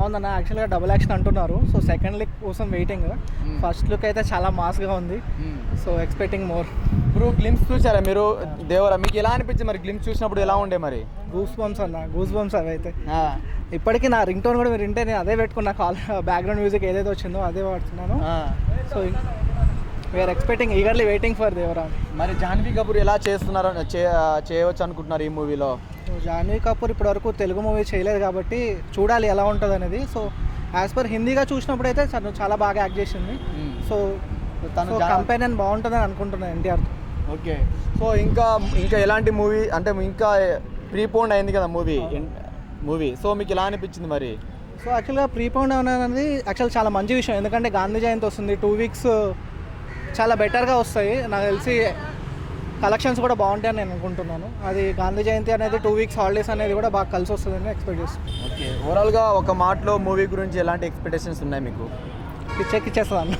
అవునన్న, యాక్చువల్గా double action అంటున్నారు. సో సెకండ్ లుక్ కోసం వెయిటింగ్. ఫస్ట్ లుక్ అయితే చాలా మాస్గా ఉంది. So expecting more. ఇప్పుడు గ్లిమ్స్ చూసారా మీరు దేవరా? మీకు ఎలా అనిపించింది మరి గ్లిమ్స్ చూసినప్పుడు? ఎలా ఉండే మరి? గూస్ బంప్స్ అన్న, గూస్ బంప్స్ అవి అయితే. ఇప్పటికీ నా రింగ్ టోన్ కూడా మీరు వింటే నేను అదే పెట్టుకున్నా. బ్యాక్గ్రౌండ్ మ్యూజిక్ ఏదైతే వచ్చిందో అదే వాడుతున్నాను. So we are expecting, eagerly waiting for Devara. మరి జాహ్నవి కపూర్ ఎలా చేస్తున్నారు చేయవచ్చు అనుకుంటున్నారు ఈ మూవీలో? సో జాహ్నవి కపూర్ ఇప్పటివరకు తెలుగు మూవీ చేయలేదు కాబట్టి చూడాలి ఎలా ఉంటుంది అనేది. సో యాజ్ పర్ హిందీగా చూసినప్పుడు అయితే చాలా బాగా యాక్ట్ చేసింది. సో తను కంపెనీ బాగుంటుందని అనుకుంటున్నాను ఎన్టీఆర్. ఓకే. సో ఇంకా ఎలాంటి మూవీ అంటే ఇంకా ప్రీపోన్ అయింది కదా మూవీ సో మీకు ఎలా అనిపించింది మరి? సో యాక్చువల్గా ప్రీపోన్ అనేది యాక్చువల్ చాలా మంచి విషయం. ఎందుకంటే గాంధీ జయంతి వస్తుంది, 2 weeks చాలా బెటర్గా వస్తాయి. నాకు తెలిసి కలెక్షన్స్ కూడా బాగుంటాయని నేను అనుకుంటున్నాను. అది గాంధీ జయంతి అనేది 2 weeks హాలిడేస్ అనేది కూడా బాగా కలిసి వస్తుందని ఎక్స్పెక్ట్ చేస్తాను. ఓకే. ఓవరాల్గా ఒక మాటలో మూవీ గురించి ఎలాంటి ఎక్స్పెక్టేషన్స్ ఉన్నాయి మీకు? పిచ్చెక్కిచ్చేస్తుంది.